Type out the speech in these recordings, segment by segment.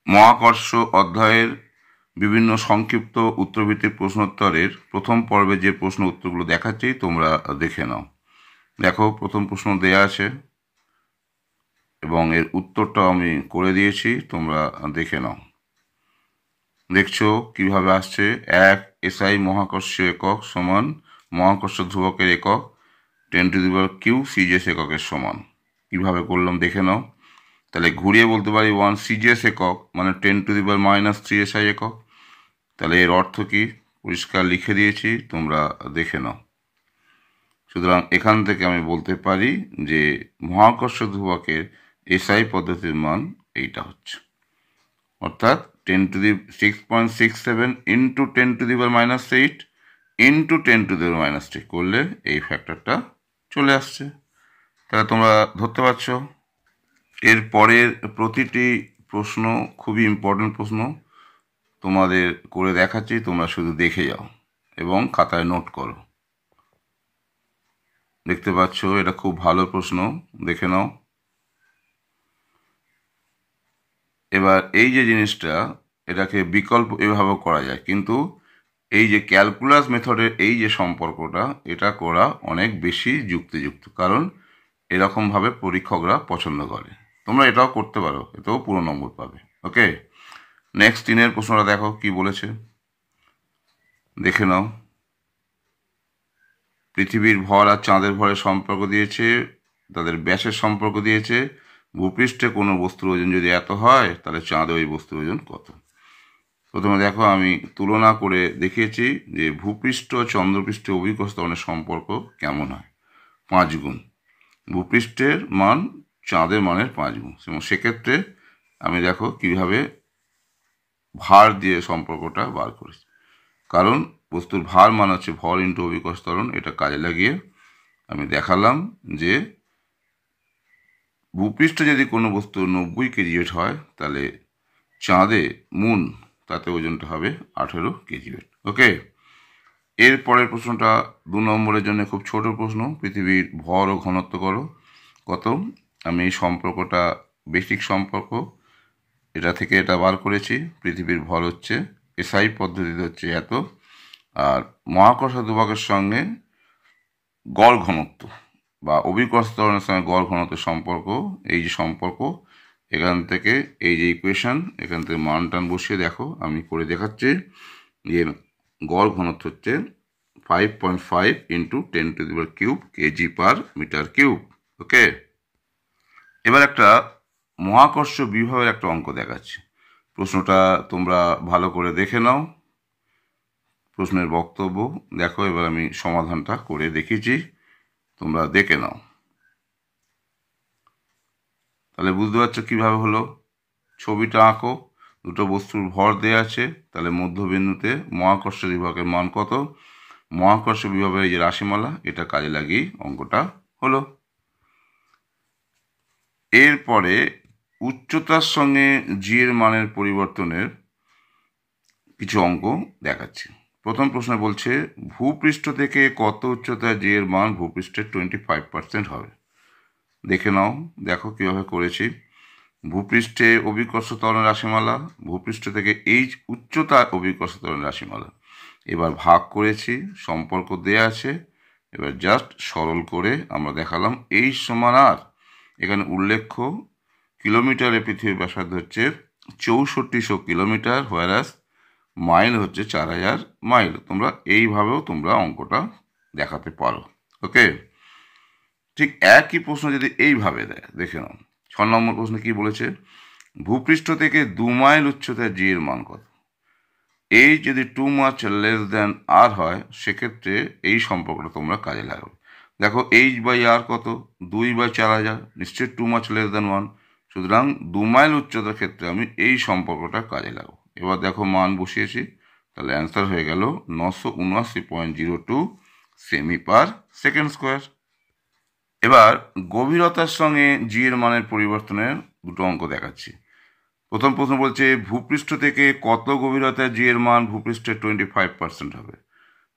মহাকর্ষ অধ্যায়ের বিভিন্ন সংক্ষিপ্ত উত্তরভিত্তিক প্রশ্নোত্তরের প্রথম পর্বে যে প্রশ্ন উত্তরগুলো দেখাচ্ছি তোমরা দেখে নাও। দেখো, প্রথম প্রশ্ন দেয়া আছে এবং এর উত্তরটাও আমি করে দিয়েছি, তোমরা দেখে নাও। দেখছো কিভাবে আসছে। 1 SI মহাকর্ষীয় একক সমান মহাকর্ষ ধ্রুবকের একক 10⁻³ সিজিএস এককের সমান। কিভাবে করলাম দেখে নাও। তাহলে ঘুরিয়ে বলতে পারি 1 সিজিএস একক মানে 10⁻³ SI একক। তাহলে এর অর্থ কি পরিষ্কার লিখে দিয়েছি, তোমরা দেখে নাও। সুতরাং এখান থেকে আমি বলতে পারি যে মহাকর্ষ ধ্রুবকের এসআই পদ্ধতির মান এইটা হচ্ছে, অর্থাৎ 6.67 ইন্টু 10⁻⁸ ইন্টু 10⁻³ করলে এই ফ্যাক্টরটা চলে আসছে। তাহলে তোমরা ধরতে পারছো। এর পরের প্রতিটি প্রশ্ন খুবই ইম্পর্টেন্ট প্রশ্ন, তোমাদের করে দেখাচ্ছি, তোমরা শুধু দেখে যাও এবং খাতায় নোট করো। দেখতে পাচ্ছ এটা খুব ভালো প্রশ্ন, দেখে নাও। এবার এই যে জিনিসটা, এটাকে বিকল্প এভাবে করা যায়, কিন্তু এই যে ক্যালকুলাস মেথডের এই যে সম্পর্কটা, এটা করা অনেক বেশি যুক্তিযুক্ত, কারণ এরকমভাবে পরীক্ষকরা পছন্দ করে। তোমরা এটাও করতে পারো, এতেও পুরো নম্বর পাবে। ওকে, নেক্সট 3 প্রশ্নটা দেখো কি বলেছে, দেখে নাও। পৃথিবীর ভর আর চাঁদের ভরের সম্পর্ক দিয়েছে, তাদের ব্যাসের সম্পর্ক দিয়েছে। ভূপৃষ্ঠে কোনো বস্তুর ওজন যদি এত হয়, তাহলে চাঁদে ওই বস্তুর ওজন কত। প্রথমে দেখো আমি তুলনা করে দেখিয়েছি যে ভূপৃষ্ঠ চন্দ্রপৃষ্ঠে অভিকর্ষ ত্বরণের সম্পর্ক কেমন হয়, 5 গুণ। ভূপৃষ্ঠের মান চাঁদের মানের 5 গুণ। এবং সেক্ষেত্রে আমি দেখো কিভাবে ভার দিয়ে সম্পর্কটা বার করেছি, কারণ বস্তুর ভার মান হচ্ছে ভর ইন্টু অভিকর্ষ ত্বরণ। এটা কাজে লাগিয়ে আমি দেখালাম যে ভূপৃষ্ঠে যদি কোনো বস্তু 90 কেজি ওয়েট হয়, তাহলে চাঁদে মুন তাতে ওজনটা হবে 18 কেজি ওয়েট। ওকে, এর পরের প্রশ্নটা 2 নম্বরের জন্য খুব ছোট প্রশ্ন। পৃথিবীর ভর ও ঘনত্ব করো কত। আমি এই সম্পর্কটা বেসিক সম্পর্ক, এটা থেকে এটা বার করেছি। পৃথিবীর ভর হচ্ছে এসআই পদ্ধতিতে হচ্ছে এত, আর মহাকর্ষ ধ্রুবকের সঙ্গে গড় ঘনত্ব বা অভিকর্ষ ত্বরণের সঙ্গে গড় ঘনত্বের সম্পর্ক, এই যে সম্পর্ক, এখান থেকে এই যে ইকুয়েশন, এখান থেকে মান টান বসিয়ে দেখো আমি করে দেখাচ্ছি যে গড় ঘনত্ব হচ্ছে 5.5 ইন্টু 10⁻³ kg/m³। ওকে, এবার একটা মহাকর্ষ বিভবের একটা অঙ্ক দেখাচ্ছি। প্রশ্নটা তোমরা ভালো করে দেখে নাও। প্রশ্নের বক্তব্য দেখো, এবার আমি সমাধানটা করে দেখিয়েছি, তোমরা দেখে নাও। তাহলে বুঝতে পারছো কীভাবে হলো। ছবিটা আঁকো, দুটো বস্তুর ভর দেওয়া আছে, তাহলে মধ্যবিন্দুতে মহাকর্ষ বিভবের মান কত, মহাকর্ষ বিভবের এই যে রাশিমালা, এটা কাজে লাগিয়ে অঙ্কটা হলো। এরপরে উচ্চতার সঙ্গে জি এর মানের পরিবর্তনের কিছু অঙ্ক দেখাচ্ছি। প্রথম প্রশ্ন বলছে ভূপৃষ্ঠ থেকে কত উচ্চতায় জি এর মান ভূপৃষ্ঠের 25% হবে। দেখে নাও, দেখো কীভাবে করেছি। ভূপৃষ্ঠে অভিকর্ষ ত্বরণের রাশিমালা, ভূপৃষ্ঠ থেকে এই উচ্চতার অভিকর্ষ ত্বরণের রাশিমালা, এবার ভাগ করেছি, সম্পর্ক দেয়া আছে। এবার জাস্ট সরল করে আমরা দেখালাম এই সমান আর, এখানে উল্লেখ্য কিলোমিটারে পৃথিবীর ব্যাসার্ধ হচ্ছে 6400 কিলোমিটার, হোয়ারাস মাইল হচ্ছে 4000 মাইল। তোমরা এইভাবেও তোমরা অঙ্কটা দেখাতে পারো। ওকে, ঠিক একই প্রশ্ন যদি এইভাবে দেয়, দেখে নাও। 6 নম্বর প্রশ্ন কি বলেছে, ভূপৃষ্ঠ থেকে 2 মাইল উচ্চতায় জি এর মান কত। এই যদি টু মাচ লেস দেন আর হয়, সেক্ষেত্রে এই সম্পর্কটা তোমরা কাজে লাগাবে। দেখো h/r কত, 2/4000, নিশ্চয়ই টু মাচ লেস দেন 1। সুতরাং 2 মাইল উচ্চতার ক্ষেত্রে আমি এই সম্পর্কটা কাজে লাগাবো। এবার দেখো মান বসিয়েছি, তাহলে অ্যান্সার হয়ে গেল 979.02 সেমি/সেকেন্ড স্কোয়ার। এবার গভীরতার সঙ্গে জি এর মানের পরিবর্তনের দুটো অঙ্ক দেখাচ্ছি। প্রথম প্রশ্ন বলছে ভূপৃষ্ঠ থেকে কত গভীরতায় জি এর মান ভূপৃষ্ঠের 25% হবে।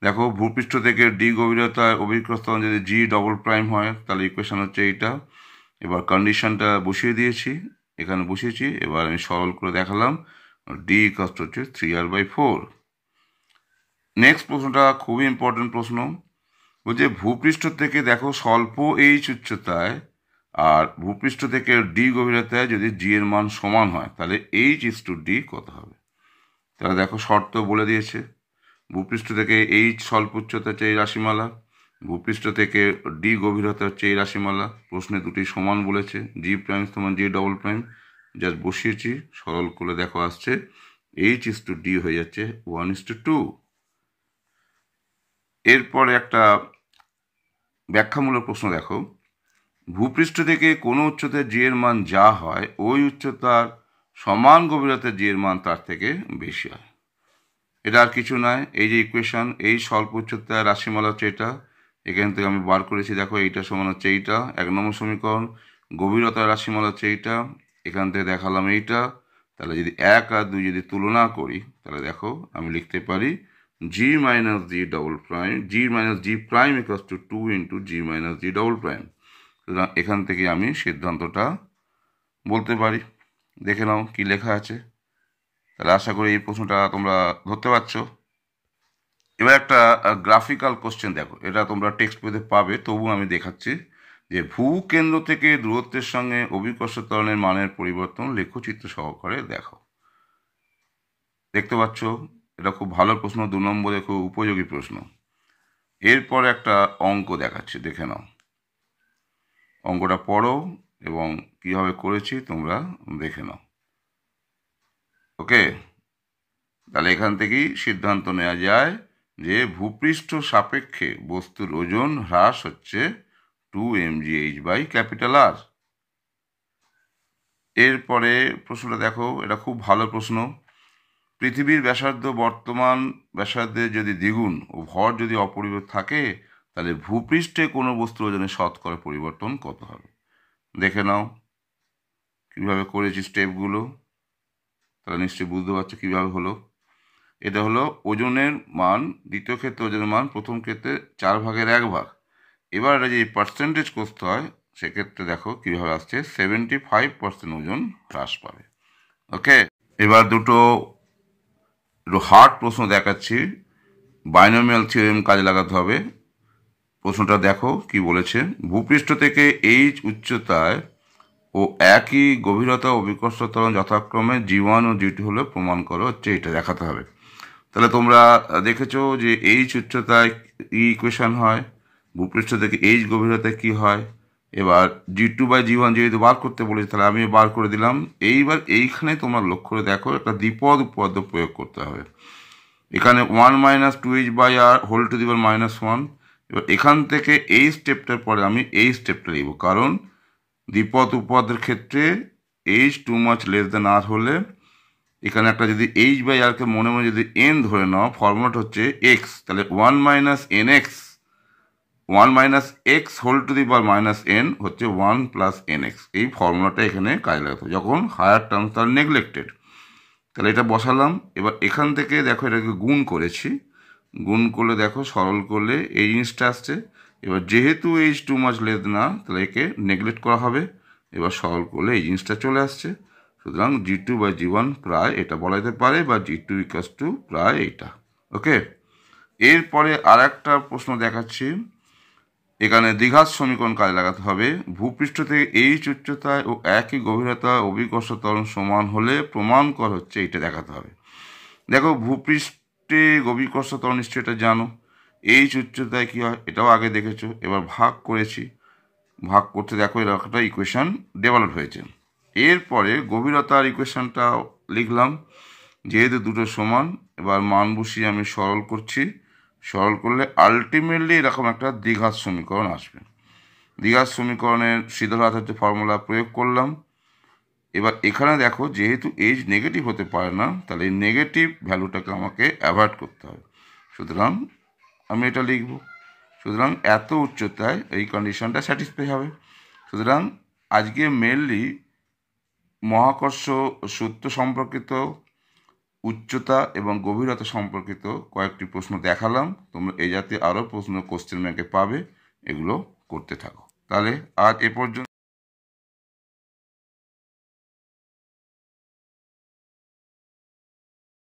দেখো ভূপৃষ্ঠ থেকে ডি গভীরতায় অভিকর্ষ ত্বরণ যদি জি ডবল প্রাইম হয়, তাহলে ইকুয়েশন হচ্ছে এইটা। এবার কন্ডিশনটা বসিয়ে দিয়েছি, এখানে বসিয়েছি, এবার আমি সরল করে দেখালাম ডি ইকুয়াল হচ্ছে 3r/4। নেক্সট প্রশ্নটা খুবই ইম্পর্টেন্ট প্রশ্ন, বলছে ভূপৃষ্ঠ থেকে দেখো স্বল্প এইচ উচ্চতায় আর ভূপৃষ্ঠ থেকে ডি গভীরতায় যদি জি এর মান সমান হয় তাহলে H/D কত হবে। তাহলে দেখো শর্ত বলে দিয়েছে, ভূপৃষ্ঠ থেকে এইচ স্বল্প উচ্চতা হচ্ছে এই রাশিমালা, ভূপৃষ্ঠ থেকে ডি গভীরতা হচ্ছে এই রাশিমালা, প্রশ্নে দুটি সমান বলেছে, G' সমান G', জাস্ট বসিয়েছি, সরল করে দেখো আসছে H/D হয়ে যাচ্ছে 1:2। এরপরে একটা ব্যাখ্যামূলক প্রশ্ন দেখো, ভূপৃষ্ঠ থেকে কোনো উচ্চতায় জি এর মান যা হয় ওই উচ্চতার সমান গভীরতায় জি এর মান তার থেকে বেশি হয়। এটা আর কিছু নয়, এই যে ইকুয়েশন, এই স্বল্প উচ্চতার রাশিমালা হচ্ছে এটা, এখান থেকে আমি বার করেছি, দেখো এইটা সমান হচ্ছে এইটা 1 নম্বর সমীকরণ, গভীরতার রাশিমালা হচ্ছে এইটা, এখান থেকে দেখালাম এইটা। তাহলে যদি 1 আর 2 যদি তুলনা করি তাহলে দেখো আমি লিখতে পারি G- G' equals to 2 into G-G'। সুতরাং এখান থেকে আমি সিদ্ধান্তটা বলতে পারি। দেখে নাও কি লেখা আছে। তাহলে আশা করি এই প্রশ্নটা তোমরা ধরতে পারছো। এবার একটা গ্রাফিক্যাল কোশ্চেন দেখো, এটা তোমরা টেক্সট বইতে পাবে, তবু আমি দেখাচ্ছি যে ভূকেন্দ্র থেকে দূরত্বের সঙ্গে অভিকর্ষ ত্বরণের মানের পরিবর্তন লেখচিত্র সহকারে দেখো। দেখতে পাচ্ছ, এটা খুব ভালো প্রশ্ন, 2 নম্বরে খুব উপযোগী প্রশ্ন। এরপর একটা অঙ্ক দেখাচ্ছি, দেখে নাও। অঙ্কটা পড়ো এবং কীভাবে করেছি তোমরা দেখে নাও। ওকে, তাহলে এখান থেকেই সিদ্ধান্ত নেওয়া যায় যে ভূপৃষ্ঠ সাপেক্ষে বস্তুর ওজন হ্রাস হচ্ছে 2 mgh/R। এরপরে প্রশ্নটা দেখো, এটা খুব ভালো প্রশ্ন, পৃথিবীর ব্যাসার্ধ বর্তমান ব্যাসার্ধের যদি দ্বিগুণ ও ভর যদি অপরিবর্তিত থাকে তাহলে ভূপৃষ্ঠে কোনো বস্তুর ওজনের শতকরা পরিবর্তন কত হবে। দেখে নাও কীভাবে করেছি স্টেপগুলো, তাহলে নিশ্চয়ই বুঝতে পারছো কীভাবে হলো। এটা হলো ওজনের মান, দ্বিতীয় ক্ষেত্রে ওজনের মান, প্রথম ক্ষেত্রে 4/1 এবার এটা যদি পার্সেন্টেজ করতে হয় সেক্ষেত্রে দেখো কীভাবে আসছে, 75% ওজন হ্রাস পাবে। ওকে, এবার দুটো হার্ড প্রশ্ন দেখাচ্ছি, বাইনোমিয়াল থিওরেম কাজে লাগাতে হবে। প্রশ্নটা দেখো কি বলেছে, ভূপৃষ্ঠ থেকে এইচ উচ্চতায় ও একই গভীরতা অভিকর্ষ ত্বরণ যথাক্রমে G1 ও G2 হলে প্রমাণ করো, হচ্ছে এটা দেখাতে হবে। তাহলে তোমরা দেখেছো যে এইচ উচ্চতায় ইকুয়েশন হয়, ভূপৃষ্ঠ থেকে এইচ গভীরতায় কি হয়। এবার G2/G1 যেহেতু বার করতে বলেছে তাহলে আমি বার করে দিলাম। এইবার এইখানে তোমরা লক্ষ্য করে দেখো একটা দ্বিপদ উপপাদ্য প্রয়োগ করতে হবে। এখানে 1 - 2h/r (1). এবার এখান থেকে এই স্টেপটার পরে আমি এই স্টেপটা লিখব, কারণ দ্বিপদ উপপাদ্যের ক্ষেত্রে h too much less than r হলে এখানে একটা যদি h/rকে মনে মনে যদি n ধরে নাও, ফর্মুলাটা হচ্ছে x, তাহলে 1 - nx 1 - x (n) হচ্ছে 1 + nx। এই ফর্মুলাটা এখানে কাজে লাগাতে হবে যখন হায়ার টার্মস আর নেগলেক্টেড। তাহলে এটা বসালাম, এবার এখান থেকে দেখো এটাকে গুণ করেছি, গুণ করলে দেখো সরল করলে এই জিনিসটা আসছে। এবার যেহেতু h টু মাচ লেস না তাহলে একে নেগলেক্ট করা হবে, এবার সরল করলে এই জিনিসটা চলে আসছে। সুতরাং G2/G1 প্রায় এটা বলা যেতে পারে, বা G2 = প্রায় এইটা। ওকে, এরপরে আর একটা প্রশ্ন দেখাচ্ছি, এখানে দ্বিঘাত সমীকরণ কাজে লাগাতে হবে। ভূপৃষ্ঠ থেকে এইচ উচ্চতায় ও একই গভীরতা অভিকর্ষ ত্বরণ সমান হলে প্রমাণ কর, হচ্ছে এইটা দেখাতে হবে। দেখো ভূপৃষ্ঠে অভিকর্ষ ত্বরণ নিশ্চয়ই এটা জানো, এইচ উচ্চতায় কী হয় এটাও আগে দেখেছো। এবার ভাগ করেছি, ভাগ করতে দেখো এরকম একটা ইকুয়েশান ডেভেলপ হয়েছে। এরপরে গভীরতার ইকুয়েশানটা লিখলাম, যেহেতু দুটো সমান, এবার মান বসিয়ে আমি সরল করছি, সরল করলে আলটিমেটলি এরকম একটা দ্বিঘাত সমীকরণ আসবে। দ্বিঘাত সমীকরণের সিদ্ধার্থ ফর্মুলা প্রয়োগ করলাম। এবার এখানে দেখো যেহেতু এইচ নেগেটিভ হতে পারে না তাহলে এই নেগেটিভ ভ্যালুটাকে আমাকে অ্যাভয়েড করতে হবে, সুতরাং আমি এটা লিখব। সুতরাং এত উচ্চতায় এই কন্ডিশনটা স্যাটিসফাই হবে। সুতরাং আজকে মেনলি মহাকর্ষ সূত্র সম্পর্কিত, উচ্চতা এবং গভীরতা সম্পর্কিত কয়েকটি প্রশ্ন দেখালাম। তোমরা এই জাতীয় আরও প্রশ্ন কোশ্চেন ব্যাংকে পাবে, এগুলো করতে থাকো। তাহলে আজ এ পর্যন্ত।